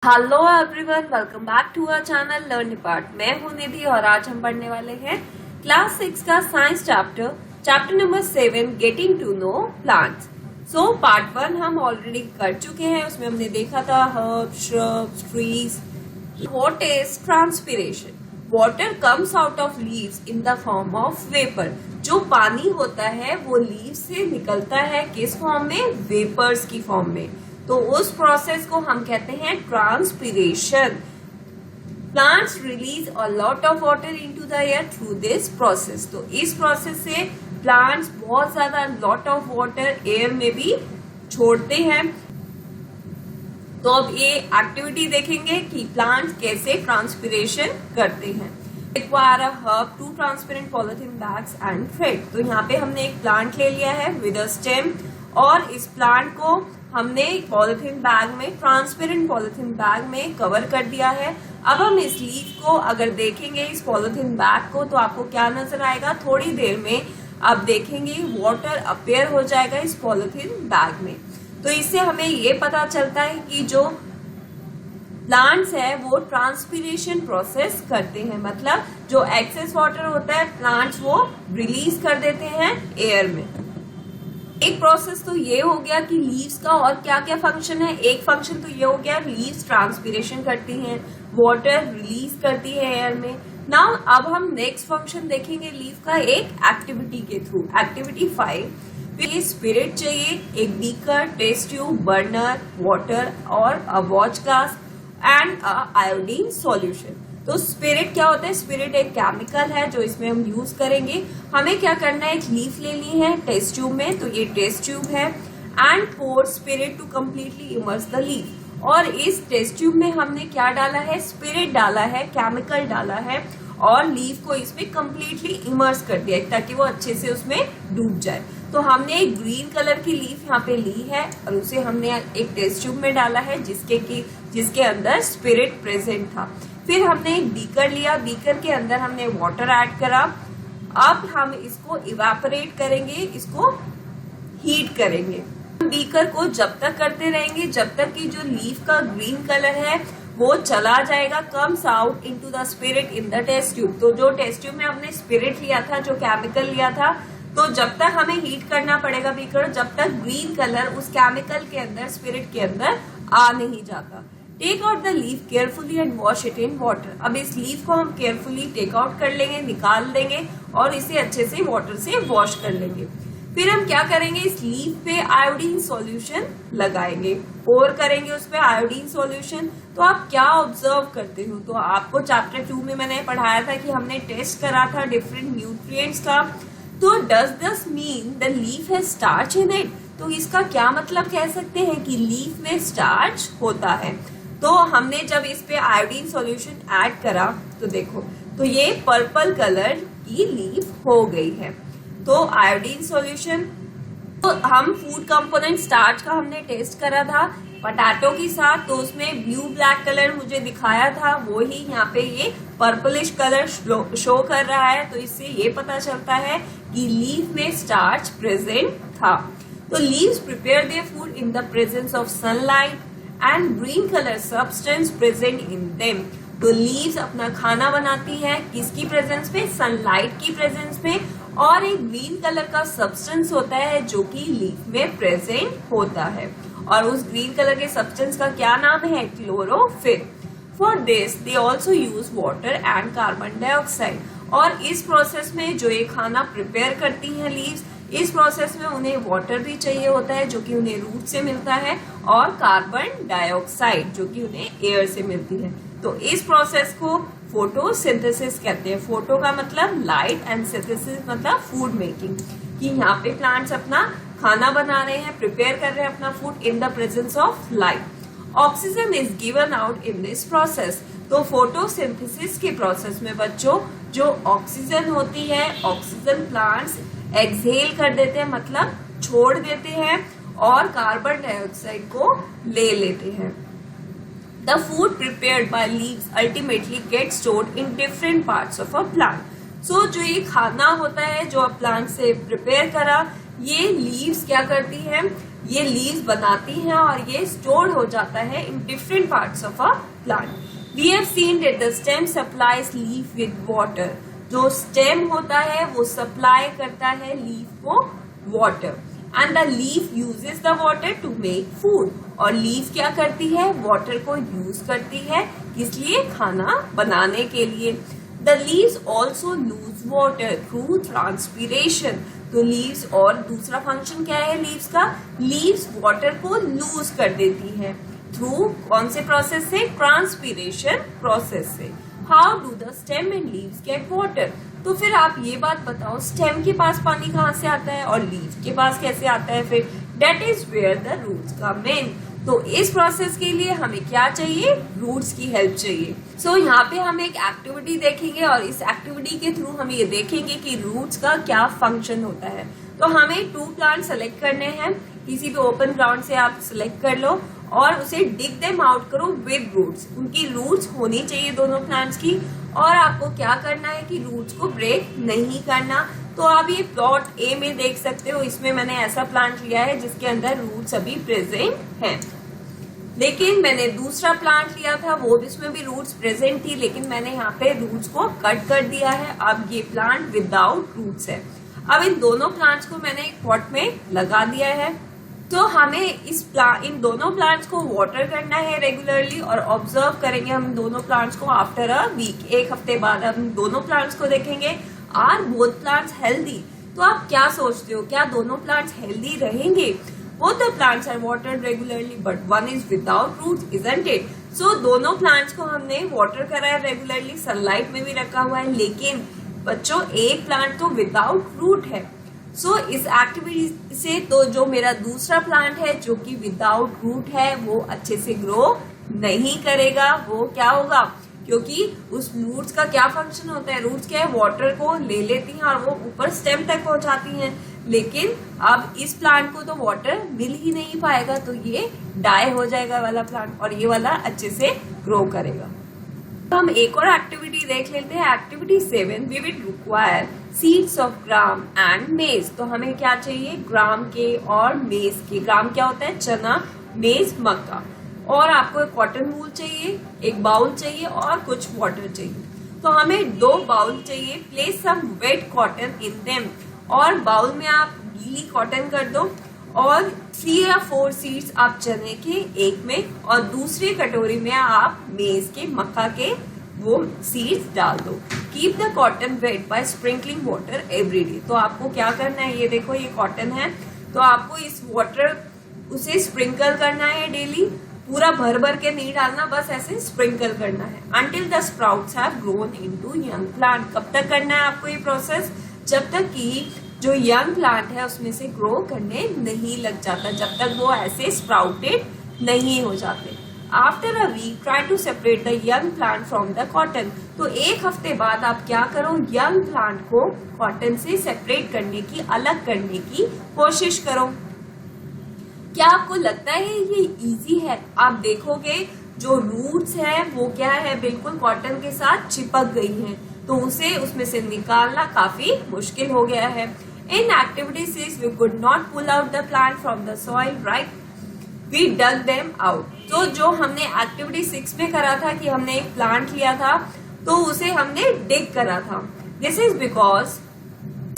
Hello everyone, welcome back to our channel learn part. मैं हूं निधि और आज हम पढ़ने वाले हैं क्लास 6 का science chapter number 7 getting to know plants. So part 1 हम ऑलरेडी कर चुके हैं। उसमें हमने देखा था herbs, shrubs, trees. What is transpiration? Water comes out of leaves in the form of vapour. जो पानी होता है वो लीव से निकलता है किस फॉर्म में? वेपर्स की फॉर्म में। तो उस प्रोसेस को हम कहते हैं transpiration. Plants release a lot of water into the air through this process. तो इस प्रोसेस से प्लांट्स बहुत ज्यादा लॉट ऑफ वाटर एयर में भी छोड़ते हैं। तो अब ये एक्टिविटी देखेंगे कि प्लांट्स कैसे ट्रांसपिरेशन करते हैं। Require a herb two transparent polythene bags and thread. तो यहाँ पे हमने एक प्लांट ले लिया है विद अ स्टेम और इस प्लांट को हमने पॉलिथीन बैग में, ट्रांसपेरेंट पॉलिथीन बैग में कवर कर दिया है। अब हम इस लीफ को अगर देखेंगे, इस पॉलिथीन बैग को, तो आपको क्या नजर आएगा? थोड़ी देर में आप देखेंगे वाटर अपेयर हो जाएगा इस पॉलिथीन बैग में। तो इससे हमें ये पता चलता है कि जो प्लांट्स है वो ट्रांसपिरेशन प्रोसेस करते हैं। मतलब जो एक्सेस वाटर होता है प्लांट्स वो रिलीज कर देते हैं एयर में। एक प्रोसेस तो ये हो गया कि लीव्स का और क्या क्या फंक्शन है। एक फंक्शन तो ये हो गया लीव्स ट्रांसपिरेशन करती हैं, वाटर रिलीज करती है एयर में। नाउ अब हम नेक्स्ट फंक्शन देखेंगे लीव का एक एक्टिविटी के थ्रू। एक्टिविटी 5 ये स्पिरिट चाहिए, एक beaker, test tube, burner, water और a watch glass and a iodine solution. तो स्पिरिट क्या होता है? स्पिरिट एक केमिकल है जो इसमें हम यूज करेंगे। हमें क्या करना है? एक लीफ लेनी है टेस्ट ट्यूब में, तो ये टेस्ट ट्यूब है and pour spirit to completely immerse the leaf. और इस टेस्ट ट्यूब में हमने क्या डाला है? स्पिरिट डाला है, केमिकल डाला है और लीफ को इसमें कम्प्लीटली इमर्स कर दिया ताकि वो अच्छे से उसमें डूब जाए। तो हमने एक ग्रीन कलर की लीफ यहाँ पे ली है और उसे हमने एक टेस्ट ट्यूब में डाला है जिसके अंदर स्पिरिट प्रेजेंट था। फिर हमने एक बीकर लिया, बीकर के अंदर हमने वाटर ऐड करा। अब हम इसको इवेपोरेट करेंगे, इसको हीट करेंगे। बीकर को जब तक करते रहेंगे जब तक कि जो लीफ का ग्रीन कलर है वो चला जाएगा, comes out into the spirit in the test tube. तो जो टेस्ट ट्यूब में हमने स्पिरिट लिया था, जो केमिकल लिया था, तो जब तक हमें हीट करना पड़ेगा बीकर, जब तक ग्रीन कलर उस केमिकल के अंदर, स्पिरिट के अंदर आ नहीं जाता। Take out the leaf carefully and wash it in water. अब इस लीफ को हम केयरफुली टेक आउट कर लेंगे, निकाल देंगे और इसे अच्छे से वाटर से वॉश कर लेंगे। फिर हम क्या करेंगे? इस लीफ पे आयोडीन सॉल्यूशन लगाएंगे, पोर करेंगे उस पे आयोडीन सॉल्यूशन। तो आप क्या ऑब्जर्व करते हो? तो आपको चैप्टर 2 में मैंने पढ़ाया था कि हमने टेस्ट करा था डिफरेंट न्यूट्रिएंट्स का। तो does this mean the leaf has starch in it? तो इसका क्या मतलब कह सकते हैं कि लीफ में स्टार्च होता है। तो हमने जब इस पे आयोडीन सॉल्यूशन ऐड करा तो देखो, तो ये पर्पल कलर की लीफ हो गई है। तो आयोडीन सॉल्यूशन, तो हम फूड कंपोनेंट स्टार्च का हमने टेस्ट करा था पोटैटो के साथ, तो उसमें ब्लू ब्लैक कलर मुझे दिखाया था, वो ही यहाँ पे ये पर्पलिश कलर शो कर रहा है। तो इससे ये पता चलता है कि लीफ में स्टार्च प्रेजेंट था। तो leaves prepare their food in the presence of sunlight and green colour substance present in them. तो लीव्स अपना खाना बनाती है किसकी प्रेजेंस में? सनलाइट की प्रेजेंस में। और एक ग्रीन कलर का सब्सटेंस होता है जो कि लीफ में प्रेजेंट होता है और उस ग्रीन कलर के सब्सटेंस का क्या नाम है? Chlorophyll. For this they also use water and carbon dioxide. और इस प्रोसेस में जो ये खाना प्रिपेयर करती है लीव्स, इस प्रोसेस में उन्हें वाटर भी चाहिए होता है जो कि उन्हें रूट से मिलता है और कार्बन डाइऑक्साइड जो कि उन्हें एयर से मिलती है। तो इस प्रोसेस को फोटोसिंथेसिस कहते हैं। फोटो का मतलब लाइट एंड सिंथेसिस मतलब फूड मेकिंग, कि यहाँ पे प्लांट्स अपना खाना बना रहे हैं, प्रिपेयर कर रहे हैं अपना food in the presence of light. Oxygen is given out in this process. तो फोटोसिंथेसिस के प्रोसेस में बच्चों जो ऑक्सीजन होती है, ऑक्सीजन प्लांट्स एक्सहेल कर देते हैं, मतलब छोड़ देते हैं और कार्बन डाइऑक्साइड को ले लेते हैं। The food prepared by leaves ultimately gets stored in different parts of a plant. So जो ये खाना होता है जो प्लांट से प्रिपेयर करा, ये लीव्स क्या करती है? ये लीव्स बनाती हैं और ये स्टोर हो जाता है in different parts of a plant. We have seen that the stem supplies leaf with water. जो स्टेम होता है वो सप्लाई करता है लीफ को water, and the leaf uses the water to make food. और लीफ क्या करती है, वाटर को यूज करती है, इसलिए खाना बनाने के लिए. The leaves also loose water through transpiration. तो लीव्स और दूसरा फंक्शन क्या है लीव्स का, लीव्स वाटर को लूज कर देती है थ्रू कौन से प्रोसेस से, ट्रांसपीरेशन प्रोसेस से. How do the stem and leaves get water. तो फिर आप ये बात बताओ, स्टेम के पास पानी कहाँ से आता है और लीव के पास कैसे आता है फिर. That is where the roots come in. तो इस प्रोसेस के लिए हमें क्या चाहिए, रूट्स की हेल्प चाहिए. सो यहाँ पे हम एक एक्टिविटी देखेंगे और इस एक्टिविटी के थ्रू हम ये देखेंगे कि रूट्स का क्या फंक्शन होता है. तो हमें 2 प्लांट सेलेक्ट करने हैं. किसी भी ओपन ग्राउंड से आप सिलेक्ट कर लो और उसे डिग देम आउट करो विद रूट्स. उनकी रूट्स होनी चाहिए दोनों प्लांट्स की, और आपको क्या करना है कि रूट्स को ब्रेक नहीं करना. तो आप ये प्लॉट ए में देख सकते हो, इसमें मैंने ऐसा प्लांट लिया है जिसके अंदर रूट्स अभी प्रेजेंट हैं. लेकिन मैंने दूसरा प्लांट लिया था, वो भी उसमें भी रूट्स प्रेजेंट थी, लेकिन मैंने यहाँ पे रूट्स को कट कर दिया है. अब ये प्लांट विदाउट रूट्स है. अब इन दोनों प्लांट्स को मैंने एक पॉट में लगा दिया है. तो हमें इन दोनों प्लांट्स को वाटर करना है रेगुलरली, और ऑब्जर्व करेंगे हम दोनों प्लांट्स को आफ्टर अ वीक. 1 हफ्ते बाद हम दोनों प्लांट्स को देखेंगे. Are both plants healthy. तो आप क्या सोचते हो, क्या दोनों प्लांट्स हेल्दी रहेंगे. Both the plants are watered regularly, but one is without roots, isn't it? So दोनों plants को हमने water करा है रेगुलरली, सनलाइट में भी रखा हुआ है, लेकिन बच्चों एक प्लांट तो विदाउट रूट है. सो इस एक्टिविटी से तो जो मेरा दूसरा प्लांट है जो कि विदाउट रूट है वो अच्छे से ग्रो नहीं करेगा. वो क्या होगा, क्योंकि उस रूट्स का क्या फंक्शन होता है, रूट्स क्या है, वाटर को ले लेती हैं और वो ऊपर स्टेम तक पहुंचाती हैं. लेकिन अब इस प्लांट को तो वाटर मिल ही नहीं पाएगा, तो ये डाई हो जाएगा वाला प्लांट, और ये वाला अच्छे से ग्रो करेगा. तो हम एक और एक्टिविटी देख लेते हैं. Activity 7, we will require seeds of gram and maize. तो हमें क्या चाहिए, ग्राम के और मेज के. ग्राम क्या होता है, चना, मेज मक्का. और आपको एक कॉटन वूल चाहिए, एक बाउल चाहिए और कुछ वाटर चाहिए. तो हमें 2 बाउल चाहिए. Place some wet cotton in them. और बाउल में आप गीली कॉटन कर दो और 3 या 4 सीड्स आप चने के एक में, और दूसरी कटोरी में आप मेज के, मक्का के वो सीड्स डाल दो. Keep the cotton weight by sprinkling water every day. तो आपको क्या करना है, ये देखो ये कॉटन है, तो आपको इस वाटर उसे स्प्रिंकल करना है डेली. पूरा भर भर के नहीं डालना, बस ऐसे स्प्रिंकल करना है. Until the sprouts have grown into young plant. कब तक करना है आपको ये प्रोसेस, जब तक कि जो यंग प्लांट है उसमें से ग्रो करने नहीं लग जाता, जब तक वो ऐसे स्प्राउटेड नहीं हो जाते. After a week try to separate the young plant from the cotton. तो 1 हफ्ते बाद आप क्या करो, यंग प्लांट को कॉटन से सेपरेट करने की, अलग करने की कोशिश करो. क्या आपको लगता है ये इजी है. आप देखोगे जो रूट्स है वो क्या है, बिल्कुल कॉटन के साथ चिपक गई हैं, तो उसे उसमें से निकालना काफी मुश्किल हो गया है. In activity 6 we could not pull out the plant from the soil, right? We dug them out. तो जो हमने एक्टिविटी 6 में करा था कि हमने एक प्लांट लिया था तो उसे हमने डिग करा था. दिस इज बिकॉज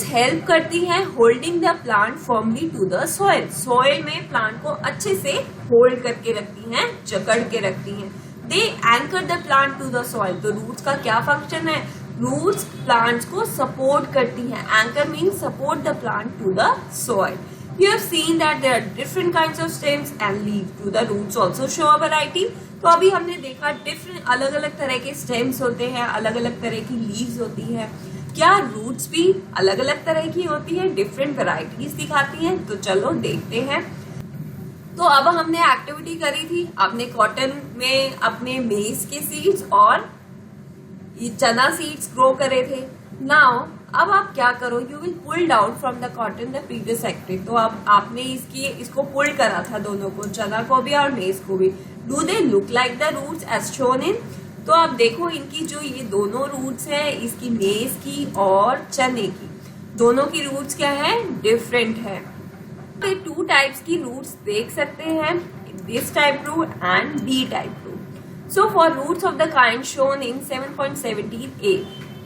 हेल्प करती है holding the plant firmly to the soil. Soil में प्लांट को अच्छे से होल्ड करके रखती हैं, जकड़ के रखती हैं. They anchor the plant to the soil. तो रूट्स का क्या फंक्शन है, रूट्स प्लांट्स को सपोर्ट करती हैं. Anchor means support the plant to the soil. You have seen that there are different kinds of stems and leaves. Do the roots also show a variety? तो अभी हमने देखा different, अलग अलग तरह के स्टेम्स होते हैं, अलग अलग तरह की लीव्स होती हैं. क्या रूट्स भी अलग अलग तरह की होती है, डिफरेंट वैरायटीज दिखाती हैं. तो चलो देखते हैं. तो अब हमने एक्टिविटी करी थी, आपने कॉटन में अपने मेज के सीड्स और चना सीड्स ग्रो करे थे. नाउ अब आप क्या करो, you will pull down from the cotton the previous active. तो अब आपने इसको पुल करा था, दोनों को, चना को भी और मेज को भी. Do they look like the roots as shown in. तो आप देखो इनकी जो ये दोनों रूट्स है, इसकी मेज की और चने की, दोनों की रूट्स क्या है, डिफरेंट है. पे टू टाइप्स की रूट्स देख सकते हैं, this type root and D type root. So for roots of the kind shown in 7.17a,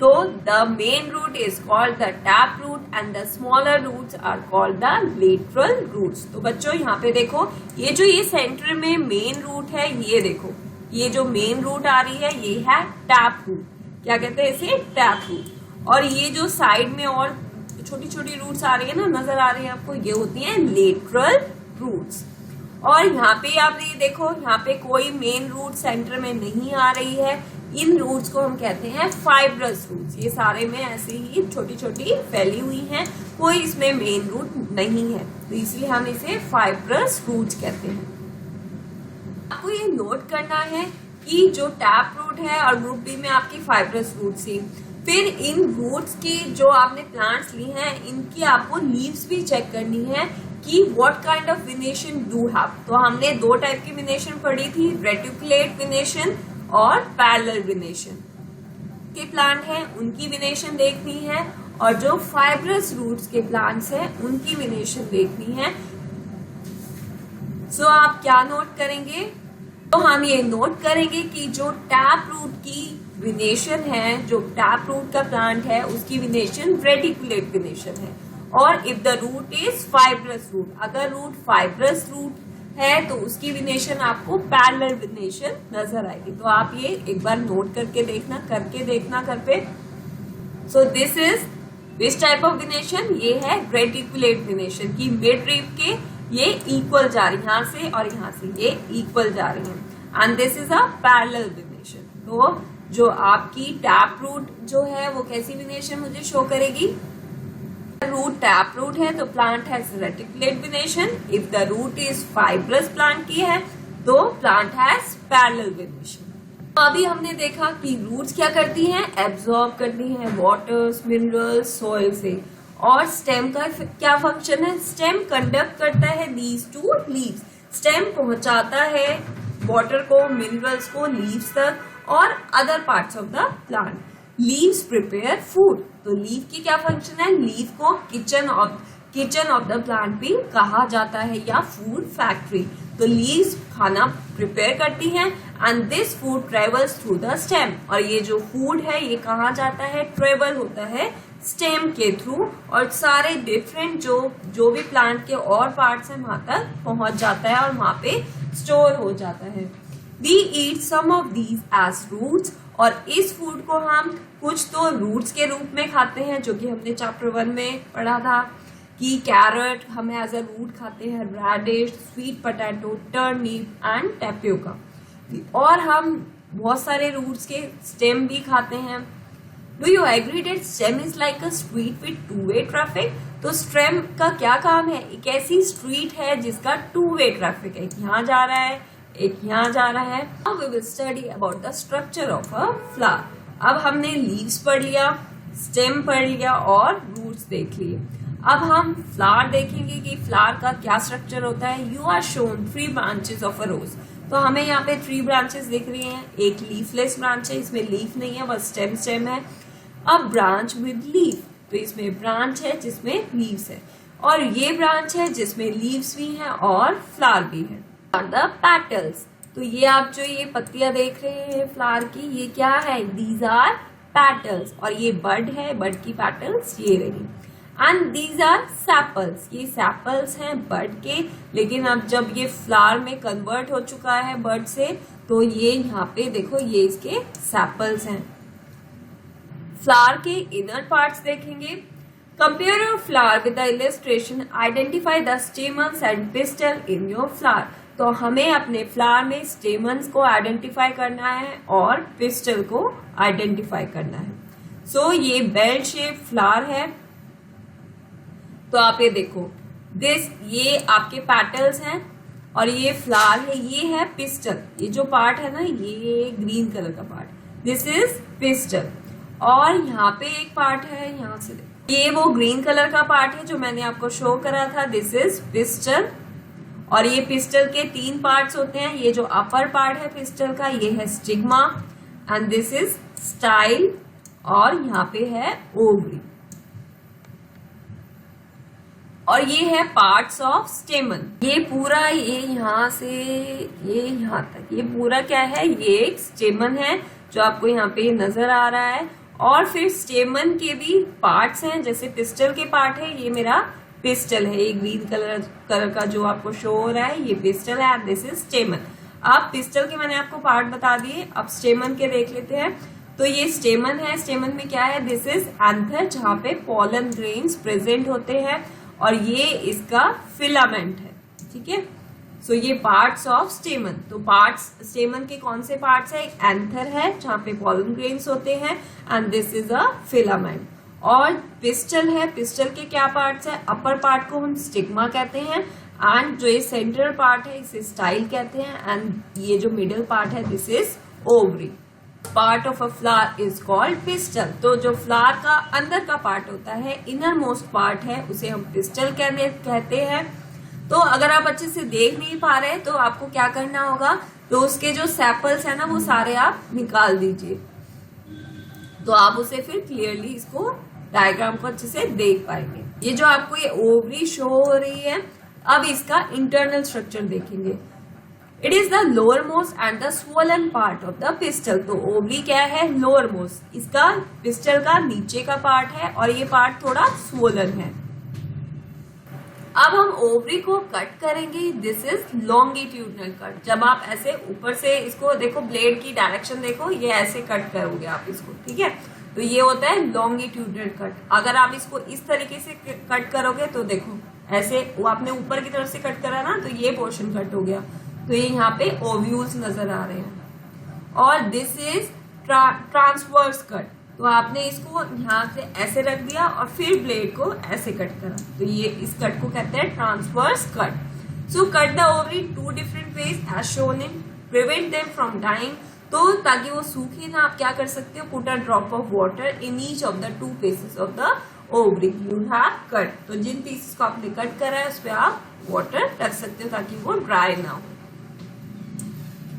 तो the main root is called the tap root and the smaller roots are called the lateral roots. तो बच्चों यहाँ पे देखो, ये जो ये centre में मेन रूट है, ये देखो ये जो मेन रूट आ रही है ये है टैप रूट, क्या कहते हैं इसे, टैप रूट। और ये जो साइड में और छोटी छोटी रूट्स आ रही है ना, नजर आ रही है आपको, ये होती हैं लेटरल रूट्स। और यहाँ पे आप ये देखो, यहाँ पे कोई मेन रूट सेंटर में नहीं आ रही है, इन रूट्स को हम कहते हैं फाइब्रस रूट्स। ये सारे में ऐसे ही छोटी छोटी फैली हुई हैं, कोई इसमें मेन रूट नहीं है, तो इसलिए हम इसे फाइब्रस रूट्स कहते हैं। आपको ये नोट करना है कि जो टैप रूट है और ग्रुप बी में आपकी फाइब्रस रूट्स थी। फिर इन रूट्स की जो आपने प्लांट्स ली हैं, इनकी आपको लीव्स भी चेक करनी है कि what kind of विनेशन do have. तो हमने दो टाइप की विनेशन पढ़ी थी, रेटिकुलेट विनेशन और पैरेलल विनेशन। के प्लांट हैं उनकी विनेशन देखनी है, और जो फाइब्रस रूट्स के प्लांट्स हैं उनकी विनेशन देखनी है। सो आप क्या नोट करेंगे, तो हम ये नोट करेंगे कि जो टैप रूट की विनेशन है, जो टैप रूट का प्लांट है उसकी विनेशन रेटिकुलेट विनेशन है। और if the root is fibrous root, अगर रूट फाइब्रस रूट है तो उसकी विनेशन आपको पैरेलल विनेशन नजर आएगी। तो आप ये एक बार नोट करके देखना घर पे। So this is which type of विनेशन, ये है रेटिकुलेट विनेशन की मिड रिब के ये इक्वल जा रही है, यहाँ से और यहाँ से ये इक्वल जा रही है, and this is a parallel विनेशन। तो जो आपकी टैप रूट जो है वो कैसी विनेशन मुझे शो करेगी, रूट टैप रूट है तो plant has reticulate venation, if the root is fibrous plant की है तो प्लांट हैज पैरेलल विनेशन। अभी हमने देखा कि रूट्स क्या करती हैं, एब्जॉर्ब करती हैं वाटर्स, मिनरल्स, सॉइल से। और स्टेम का क्या फंक्शन है, स्टेम कंडक्ट करता है दीज टू लीव्स, स्टेम पहुंचाता है वाटर को, मिनरल्स को लीव्स तक और other parts of the plant. Leaves prepare food, तो लीव की क्या फंक्शन है, लीव को किचन ऑफ द प्लांट भी कहा जाता है या फूड फैक्ट्री। तो लीव्स खाना प्रिपेयर करती हैं and this food travels through the stem, और ये जो फूड है ये कहा जाता है, ट्रेवल होता है स्टेम के थ्रू, और सारे डिफरेंट जो भी प्लांट के और पार्ट्स हैं वहां तक पहुंच जाता है और वहां पे स्टोर हो जाता है। We eat some of these as roots, और इस फूड को हम कुछ तो रूट्स के रूप में खाते हैं, जो कि हमने चैप्टर 1 में पढ़ा था कि कैरेट हम एज अ रूट खाते हैं, radish, sweet potato, turnip and tapioca. और हम बहुत सारे रूट्स के स्टेम भी खाते हैं। Do you agree that stem is like a street with two way traffic? तो स्टेम का क्या काम है, एक ऐसी स्ट्रीट है जिसका टू वे ट्रैफिक है, एक यहाँ जा रहा है एक यहाँ जा रहा है। Now we will study about the structure of a flower. अब हमने लीव्स पढ़ लिया, स्टेम पढ़ लिया और रूट्स देख लिए। अब हम फ्लावर देखेंगे कि फ्लावर का क्या स्ट्रक्चर होता है। You are shown 3 branches of a rose, तो हमें यहाँ पे 3 ब्रांचेस दिख रही हैं। एक लीफलेस ब्रांच है, इसमें लीफ नहीं है, बस स्टेम है। अब ब्रांच विद लीफ, तो इसमें ब्रांच है जिसमें लीव्स है, और ये ब्रांच है जिसमें लीव्स भी हैं और फ्लावर भी है। द पेटल्स, तो ये आप जो ये पत्तियां देख रहे हैं फ्लावर की, ये क्या है, दीज आर पेटल्स। और ये बड है, बड की पेटल्स ये रही। एंड दीज आर सैपल्स, ये सैपल्स हैं बड के, लेकिन अब जब ये फ्लावर में कन्वर्ट हो चुका है बड से, तो ये यहाँ पे देखो ये इसके सैपल्स हैं। फ्लावर के इनर पार्ट्स देखेंगे। Compare your flower with the illustration, identify the stamens and pistol in your flower. तो हमें अपने फ्लावर में स्टेमन्स को आइडेंटिफाई करना है और पिस्टल को आइडेंटिफाई करना है। सो ये बेल शेप फ्लावर है, तो आप ये देखो ये आपके पेटल्स हैं और ये फ्लावर है, ये है पिस्टल। ये जो पार्ट है ना, ये ग्रीन कलर का पार्ट, दिस इज पिस्टल। और यहाँ पे एक पार्ट है, यहाँ से ये वो ग्रीन कलर का पार्ट है जो मैंने आपको शो करा था, दिस इज पिस्टल। और ये पिस्टल के 3 पार्ट्स होते हैं। ये जो अपर पार्ट है पिस्टल का, ये है stigma, and this is style, और यहाँ पे है ओवरी। और ये है पार्ट्स ऑफ स्टेमन। ये पूरा ये यहाँ से ये यहाँ तक ये पूरा क्या है, ये एक स्टेमन है जो आपको यहाँ पे नजर आ रहा है। और फिर स्टेमन के भी पार्ट्स हैं, जैसे पिस्टल के पार्ट है, ये मेरा पिस्टल है, एक ग्रीन कलर का जो आपको शो हो रहा है, ये पिस्टल है, दिस इज स्टेमन। अब पिस्टल के मैंने आपको पार्ट बता दिए, अब स्टेमन के देख लेते हैं। तो ये स्टेमन है, स्टेमन में क्या है, दिस इज एंथर, जहां पे पॉलन ग्रेन्स प्रेजेंट होते हैं, और ये इसका फिलामेंट है, ठीक है। सो ये पार्ट्स ऑफ स्टेमन। तो पार्ट्स स्टेमन के कौन से पार्ट्स है, एक एंथर है जहां पे पॉलन ग्रेन्स होते हैं, and this is a filament. और पिस्टल है, पिस्टल के क्या पार्ट्स है, अपर पार्ट को हम स्टिग्मा कहते हैं, एंड जो ये सेंट्रल पार्ट है इसे स्टाइल कहते हैं, एंड ये जो मिडिल पार्ट है this is ovary. Part of a flower is called pistol. तो जो फ्लावर का अंदर का पार्ट होता है, इनर मोस्ट पार्ट है, उसे हम पिस्टल कहते हैं। तो अगर आप अच्छे से देख नहीं पा रहे तो आपको क्या करना होगा, तो उसके जो सैपल्स है ना वो सारे आप निकाल दीजिए, तो आप उसे फिर क्लियरली इसको डायग्राम को अच्छे से देख पाएंगे। ये जो आपको ये ओवरी शो हो रही है, अब इसका इंटरनल स्ट्रक्चर देखेंगे। It is the lower most and the swollen part of the pistol. तो ओवरी क्या है, लोअर मोस्ट, इसका पिस्टल का नीचे का पार्ट है, और ये पार्ट थोड़ा स्वोलन है। अब हम ओवरी को कट करेंगे, दिस इज लॉन्गिट्यूडनल कट। जब आप ऐसे ऊपर से इसको देखो, ब्लेड की डायरेक्शन देखो, ये ऐसे कट करोगे आप इसको, ठीक है, तो ये होता है लॉन्गिट्यूडनल कट। अगर आप इसको इस तरीके से कट करोगे तो देखो ऐसे, वो आपने ऊपर की तरफ से कट करा ना, तो ये पोर्शन कट हो गया, तो ये यहाँ पे ओव्यूल्स नजर आ रहे हैं। और दिस इज ट्रांसवर्स कट। तो आपने इसको यहाँ से ऐसे रख दिया और फिर ब्लेड को ऐसे कट करा, तो ये इस कट को कहते हैं transverse cut. So cut the ovary two different ways as shown in, prevent them from dying. तो ताकि वो सूखे ना, आप क्या कर सकते हो, put a drop of water in each of the two pieces of the ovary you have cut. तो जिन पीसेस को आपने कट करा है उस पर आप वाटर रख सकते हो ताकि वो ड्राई ना हो।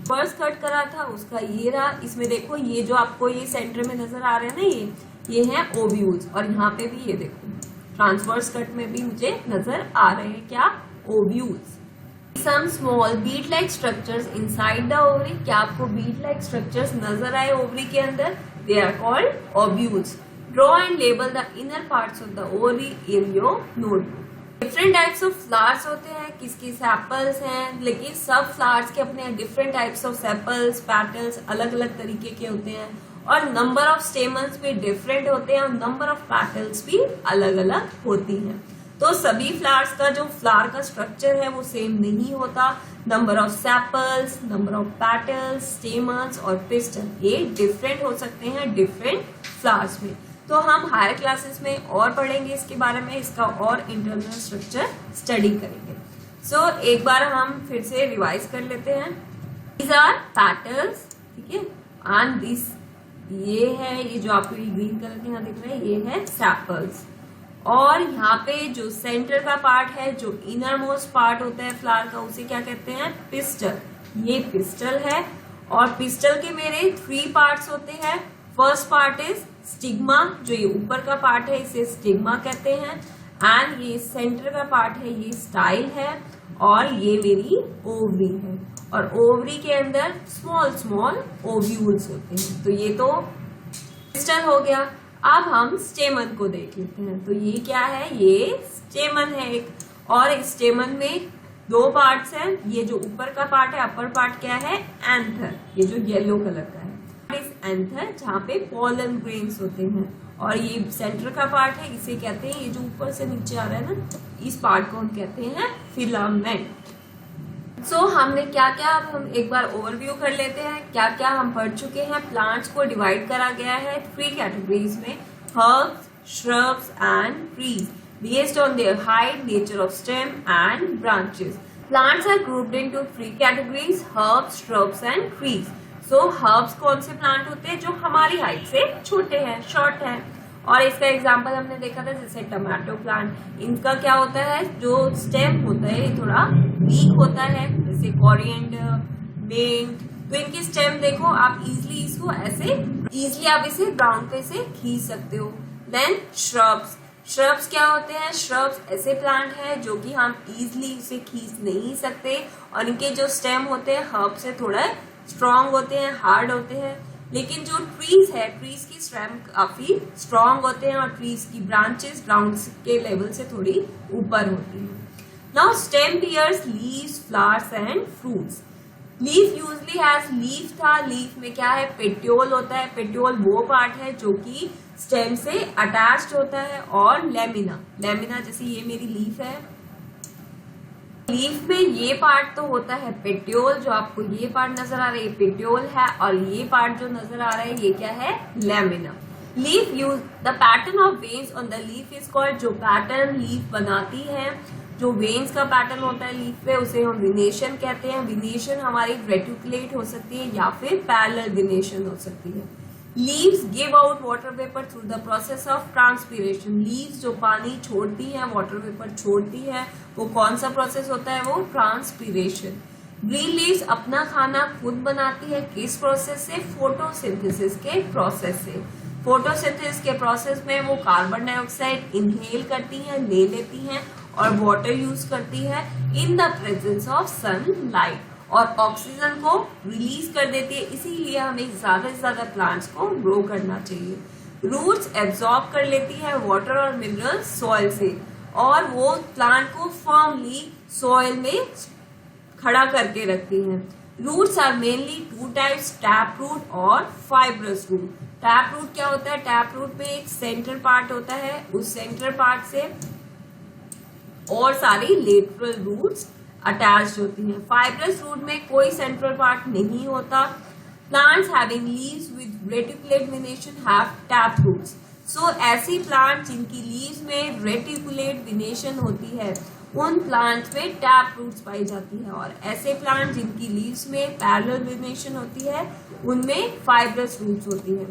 फर्स्ट कट करा था उसका ये रहा। इसमें देखो ये जो आपको ये सेंटर में नजर आ रहे हैं ना, ये है ओव्यूल्स, और यहाँ पे भी ये देखो ट्रांसवर्स कट में भी मुझे नजर आ रहे हैं क्या, ovules. Some small bead like structures inside the ovary. क्या आपको बीट लाइक स्ट्रक्चर्स नजर आए ओवरी के अंदर, they are called ovules. Draw and label the inner parts of the ovary in your notebook. Different types of flowers होते हैं, किसकी sepals हैं, लेकिन सब फ्लावर्स के अपने different types of sepals, petals अलग अलग तरीके के होते हैं, और नंबर ऑफ स्टेमन्स भी डिफरेंट होते हैं, और नंबर ऑफ पैटल्स भी अलग अलग होती हैं। तो सभी फ्लावर्स का जो फ्लावर का स्ट्रक्चर है वो सेम नहीं होता। Number of sepals, number of petals, stamens और पिस्टल ये डिफरेंट हो सकते हैं डिफरेंट फ्लावर्स में। तो हम हायर क्लासेस में और पढ़ेंगे इसके बारे में, इसका और इंटरनल स्ट्रक्चर स्टडी करेंगे। सो एक बार हम फिर से रिवाइज कर लेते हैं। दीज आर पैटल्स, ठीक है, एंड दिस ये है, ये जो आपको ग्रीन कलर के यहाँ दिख रहा है ये है सैपल्स। और यहाँ पे जो सेंटर का पार्ट है, जो इनर मोस्ट पार्ट होता है फ्लावर का, उसे क्या कहते हैं, पिस्टल। ये पिस्टल है, और पिस्टल के मेरे 3 पार्ट्स होते हैं। फर्स्ट पार्ट इज स्टिग्मा, जो ये ऊपर का पार्ट है इसे स्टिग्मा कहते हैं, एंड ये सेंटर का पार्ट है ये स्टाइल है, और ये मेरी ओवरी है, और ओवरी के अंदर स्मॉल स्मॉल ओव्यूल्स होते हैं। तो ये तो पिस्टल हो गया। अब हम स्टेमन को देख लेते हैं। तो ये क्या है, ये स्टेमन है एक, और इस स्टेमन में 2 पार्ट्स हैं। ये जो ऊपर का पार्ट है, अपर पार्ट क्या है, एंथर, ये जो येलो कलर का है इस एंथर, जहाँ पे पॉलन ग्रेन्स होते हैं, और ये सेंटर का पार्ट है, इसे कहते हैं, ये जो ऊपर से नीचे आ रहा है ना, इस पार्ट को हम कहते हैं फिलामेंट। सो हमने क्या क्या, अब हम एक बार ओवरव्यू कर लेते हैं क्या क्या हम पढ़ चुके हैं। प्लांट्स को डिवाइड करा गया है 3 कैटेगरीज में, herbs, shrubs and trees based on their height, nature of stem and branches. Plants are grouped into 3 categories, herbs, shrubs and trees. So herbs कौन से प्लांट होते हैं, जो हमारी हाइट से छोटे हैं, शॉर्ट हैं, और इसका एग्जांपल हमने देखा था जैसे टमाटो प्लांट। इनका क्या होता है, जो स्टेम होता है ये थोड़ा वीक होता है, जैसे कोरिएंडर, मिंट। तो इनकी स्टेम देखो, आप इजिली इसको ऐसे आप इसे ग्राउंड पे से खींच सकते हो। देन श्रब्स, श्रब्स क्या होते हैं? श्रब्स ऐसे प्लांट है जो कि हम इजिली उसे खींच नहीं सकते और इनके जो स्टेम होते हैं हर्ब से थोड़ा स्ट्रॉन्ग होते हैं, हार्ड होते हैं। लेकिन जो ट्रीज है, ट्रीज की स्टेम काफी स्ट्रॉन्ग होते हैं और ट्रीज की ब्रांचेस ग्राउंड के लेवल से थोड़ी ऊपर होती है। Now stem bears leaves, flowers and fruits. Leaf usually has leaf था, लीफ में क्या है? पेट्योल होता है। पेट्योल वो पार्ट है जो कि स्टेम से अटैच्ड होता है। और लेमिना, लेमिना जैसे ये मेरी लीफ है, लीफ में ये पार्ट तो होता है पेट्योल, जो आपको ये पार्ट नजर आ रहा है ये पेट्योल है, और ये पार्ट जो नजर आ रहा है ये क्या है? Lamina. Leaf use the pattern of veins on the leaf is called, जो पैटर्न लीफ बनाती है, जो वेन्स का पैटर्न होता है लीफ पे उसे हम विनेशन कहते हैं। विनेशन हमारी रेटिकुलेट हो सकती है या फिर पैरेलल विनेशन हो सकती है। Leaves give out water vapour through the process of transpiration. Leaves जो पानी छोड़ती है, वाटर वेपर छोड़ती है, वो कौन सा प्रोसेस होता है? वो ट्रांसपीरेशन। ग्रीन लीव्स अपना खाना खुद बनाती है, किस प्रोसेस से? फोटोसिंथेसिस के प्रोसेस से। फोटोसिंथेसिस के प्रोसेस में वो कार्बन डाइऑक्साइड इनहेल करती हैं, ले लेती हैं और वाटर यूज करती है in the presence of sunlight, और ऑक्सीजन को रिलीज कर देती है। इसीलिए हमें ज्यादा से ज्यादा प्लांट्स को ग्रो करना चाहिए। रूट्स एब्जॉर्ब कर लेती है वाटर और मिनरल्स सॉइल से, और वो प्लांट को फर्मली सॉइल में खड़ा करके रखती हैं। Roots are mainly two types, tap root और फाइब्रस रूट। टैप रूट क्या होता है? टैप रूट में एक सेंटर पार्ट होता है, उस सेंटर पार्ट से और सारी लेटरल रूट्स अटैच्ड होती हैं। फाइब्रस रूट में कोई सेंट्रल पार्ट नहीं होता। Plants having leaves with reticulate venation have tap roots. So ऐसी प्लांट जिनकी लीव्स में रेटिकुलेट विनेशन होती है उन प्लांट्स में टैप रूट्स पाई जाती है, और ऐसे प्लांट जिनकी लीव्स में पैरेलल विनेशन होती है उनमें फाइब्रस रूट्स होती है।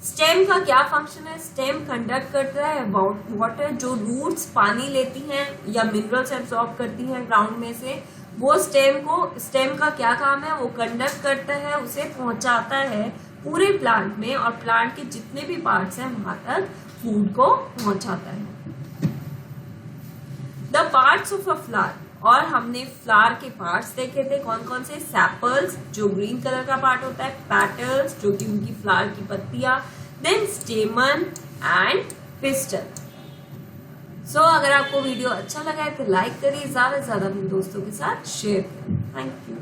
स्टेम का क्या फंक्शन है? स्टेम कंडक्ट करता है वाटर, जो रूट्स पानी लेती हैं या मिनरल्स एब्सॉर्ब करती हैं ग्राउंड में से, वो स्टेम का क्या काम है? वो कंडक्ट करता है, उसे पहुंचाता है पूरे प्लांट में, और प्लांट के जितने भी पार्ट्स हैं वहां तक फूड को पहुंचाता है। The parts of a flower, और हमने फ्लावर के पार्ट्स देखे थे कौन कौन से? सैपल्स जो ग्रीन कलर का पार्ट होता है, पेटल्स जो कि उनकी फ्लावर की पत्तियां, देन स्टेमन एंड पिस्टल। सो अगर आपको वीडियो अच्छा लगा है तो लाइक करिए, ज्यादा से ज्यादा अपने दोस्तों के साथ शेयर करें। Thank you.